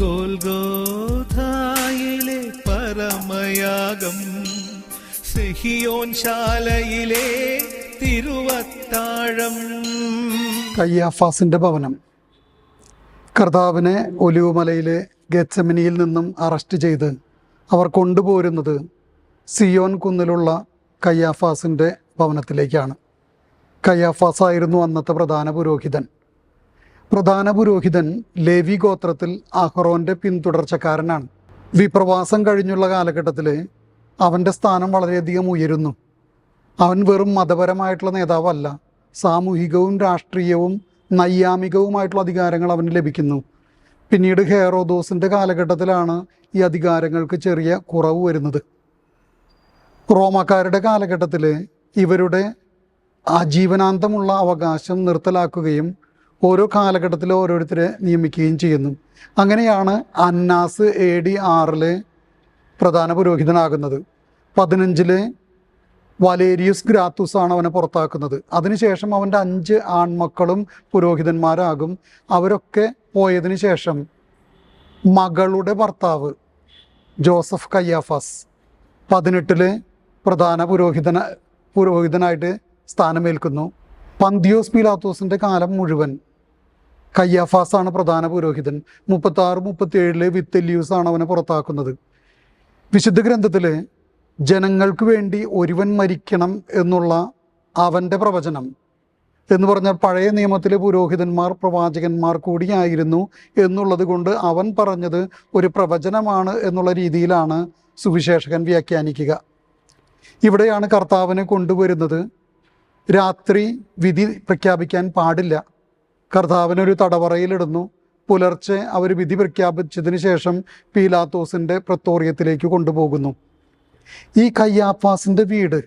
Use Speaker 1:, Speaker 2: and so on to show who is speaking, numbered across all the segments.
Speaker 1: ഗോൽഗോഥായിലെ പരമയാഗം, സിഹിയോൻ ശാലയിലെ തിരുവത്താഴം.
Speaker 2: കയ്യാഫാസിന്റെ ഭവനം. കർത്താവിനെ ഒലിവുമലയിലെ ഗെത്സെമനിയിൽ നിന്നും അറസ്റ്റ് ചെയ്ത് അവർ കൊണ്ടുപോരുന്നത് സിയോൻ കുന്നിലുള്ള കയ്യാഫാസിൻ്റെ ഭവനത്തിലേക്കാണ്. കയ്യാഫാസായിരുന്നു അന്നത്തെ പ്രധാന പുരോഹിതൻ ലേവി ഗോത്രത്തിൽ അഹറോൻ്റെ പിന്തുടർച്ചക്കാരനാണ്. വിപ്രവാസം കഴിഞ്ഞുള്ള കാലഘട്ടത്തിൽ അവൻ്റെ സ്ഥാനം വളരെയധികം ഉയരുന്നു. അവൻ വെറും മതപരമായിട്ടുള്ള നേതാവല്ല, സാമൂഹികവും രാഷ്ട്രീയവും നൈയാമികവുമായിട്ടുള്ള അധികാരങ്ങൾ അവന് ലഭിക്കുന്നു. പിന്നീട് ഹെറോദോസിൻ്റെ കാലഘട്ടത്തിലാണ് ഈ അധികാരങ്ങൾക്ക് ചെറിയ കുറവ് വരുന്നത്. റോമാക്കാരുടെ കാലഘട്ടത്തിൽ ഇവരുടെ ആജീവനാന്തമുള്ള അവകാശം നിർത്തലാക്കുകയും ഓരോ കാലഘട്ടത്തിൽ ഓരോരുത്തരെ നിയമിക്കുകയും ചെയ്യുന്നു. അങ്ങനെയാണ് അന്നാസ് AD 6 പ്രധാന പുരോഹിതനാകുന്നത്. 15 വലേരിയസ് ഗ്രാത്തൂസ് ആണ് അവനെ പുറത്താക്കുന്നത്. അതിനുശേഷം അവൻ്റെ 5 ആൺമക്കളും പുരോഹിതന്മാരാകും. അവരൊക്കെ പോയതിനു ശേഷം മകളുടെ ഭർത്താവ് ജോസഫ് കയ്യാഫാസ് 18 പ്രധാന പുരോഹിതനായിട്ട് സ്ഥാനമേൽക്കുന്നു. പന്തിയോസ് പീലാത്തോസിൻ്റെ കാലം മുഴുവൻ കയ്യാഫാസാണ് പ്രധാന പുരോഹിതൻ. 36-37 വിത്തല്യൂസ് ആണ് അവനെ പുറത്താക്കുന്നത്. വിശുദ്ധ ഗ്രന്ഥത്തിൽ ജനങ്ങൾക്ക് വേണ്ടി ഒരുവൻ മരിക്കണം എന്നുള്ള അവൻ്റെ പ്രവചനം എന്ന് പറഞ്ഞാൽ പഴയ നിയമത്തിലെ പുരോഹിതന്മാർ പ്രവാചകന്മാർ കൂടിയായിരുന്നു എന്നുള്ളത് കൊണ്ട് അവൻ പറഞ്ഞത് ഒരു പ്രവചനമാണ് എന്നുള്ള രീതിയിലാണ് സുവിശേഷകൻ വ്യാഖ്യാനിക്കുക. ഇവിടെയാണ് കർത്താവിനെ കൊണ്ടുവരുന്നത്. രാത്രി വിധി പ്രഖ്യാപിക്കാൻ പാടില്ല. കർത്താവിനൊരു തടവറയിലിടുന്നു. പുലർച്ചെ അവർ വിധി പ്രഖ്യാപിച്ചതിന് ശേഷം പീലാത്തോസിൻ്റെ പ്രത്തോറിയത്തിലേക്ക് കൊണ്ടുപോകുന്നു. ഈ കയ്യാഫാസിൻ്റെ വീട്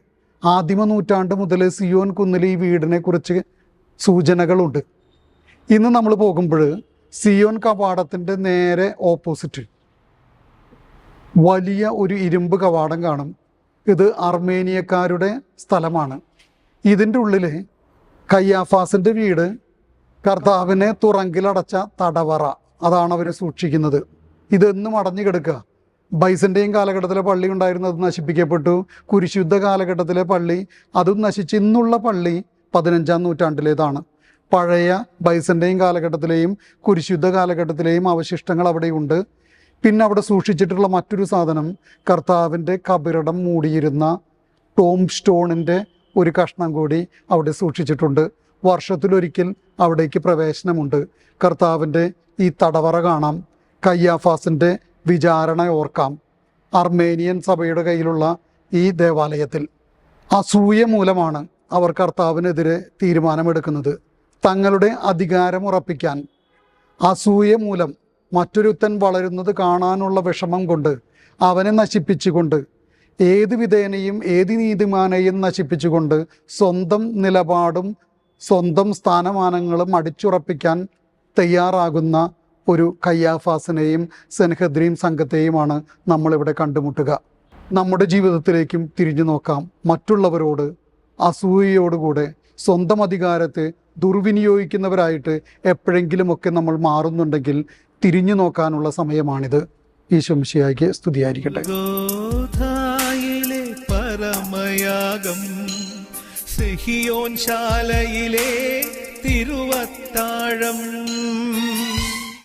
Speaker 2: ആദിമ നൂറ്റാണ്ട് മുതൽ സിയോൻ കുന്നിൽ ഈ വീടിനെ കുറിച്ച് സൂചനകളുണ്ട്. ഇന്ന് നമ്മൾ പോകുമ്പോൾ സിയോൻ കവാടത്തിൻ്റെ നേരെ ഓപ്പോസിറ്റ് വലിയ ഒരു ഇരുമ്പ് കവാടം കാണും. ഇത് അർമേനിയക്കാരുടെ സ്ഥലമാണ്. ഇതിൻ്റെ ഉള്ളിൽ കയ്യാഫാസിൻ്റെ വീട്, കർത്താവിനെ തുറങ്കിലടച്ച തടവറ, അതാണ് അവർ സൂക്ഷിക്കുന്നത്. ഇതെന്നും അടഞ്ഞു കിടക്കുക. ബൈസൻ്റെയും കാലഘട്ടത്തിലെ പള്ളി ഉണ്ടായിരുന്നു, അത് നശിപ്പിക്കപ്പെട്ടു. കുരിശുദ്ധ കാലഘട്ടത്തിലെ പള്ളി അതും നശിച്ച് ഇന്നുള്ള പള്ളി 15-ാം നൂറ്റാണ്ടിലേതാണ്. പഴയ ബൈസൻ്റെയും കാലഘട്ടത്തിലെയും കുരിശുദ്ധ കാലഘട്ടത്തിലെയും അവശിഷ്ടങ്ങൾ അവിടെയുണ്ട്. പിന്നെ അവിടെ സൂക്ഷിച്ചിട്ടുള്ള മറ്റൊരു സാധനം കർത്താവിൻ്റെ കബറിടം മൂടിയിരുന്ന ടോം സ്റ്റോണിൻ്റെ ഒരു കഷ്ണം കൂടി അവിടെ സൂക്ഷിച്ചിട്ടുണ്ട്. വർഷത്തിലൊരിക്കൽ അവിടേക്ക് പ്രവേശനമുണ്ട്. കർത്താവിൻ്റെ ഈ തടവറ കാണാം. കയ്യാഫാസിൻ്റെ വിചാരണ ഓർക്കാം. അർമേനിയൻ സഭയുടെ കയ്യിലുള്ള ഈ ദേവാലയത്തിൽ അസൂയ മൂലമാണ് അവർ കർത്താവിനെതിരെ തീരുമാനമെടുക്കുന്നത്. തങ്ങളുടെ അധികാരം ഉറപ്പിക്കാൻ അസൂയ മൂലം മറ്റൊരുത്തൻ വളരുന്നത് കാണാനുള്ള വിഷമം കൊണ്ട് അവനെ നശിപ്പിച്ചുകൊണ്ട്, ഏത് വിധേനയും ഏത് നീതിമാനെയും നശിപ്പിച്ചുകൊണ്ട് സ്വന്തം നിലപാടും സ്വന്തം സ്ഥാനമാനങ്ങളും അടിച്ചുറപ്പിക്കാൻ തയ്യാറാകുന്ന ഒരു കയ്യാഫാസിനെയും സെൻഹദ്രീം സംഘത്തെയുമാണ് നമ്മളിവിടെ കണ്ടുമുട്ടുക. നമ്മുടെ ജീവിതത്തിലേക്കും തിരിഞ്ഞു നോക്കാം. മറ്റുള്ളവരോട് അസൂയയോടുകൂടെ സ്വന്തം അധികാരത്തെ ദുർവിനിയോഗിക്കുന്നവരായിട്ട് എപ്പോഴെങ്കിലുമൊക്കെ നമ്മൾ മാറുന്നുണ്ടെങ്കിൽ തിരിഞ്ഞു നോക്കാനുള്ള സമയമാണിത്. ഈശോ മിശിഹായ്ക്ക് സ്തുതിയായിരിക്കട്ടെ.
Speaker 1: പരമയാഗം, സിഹിയോൻ ശാലയിലെ തിരുവത്താഴം.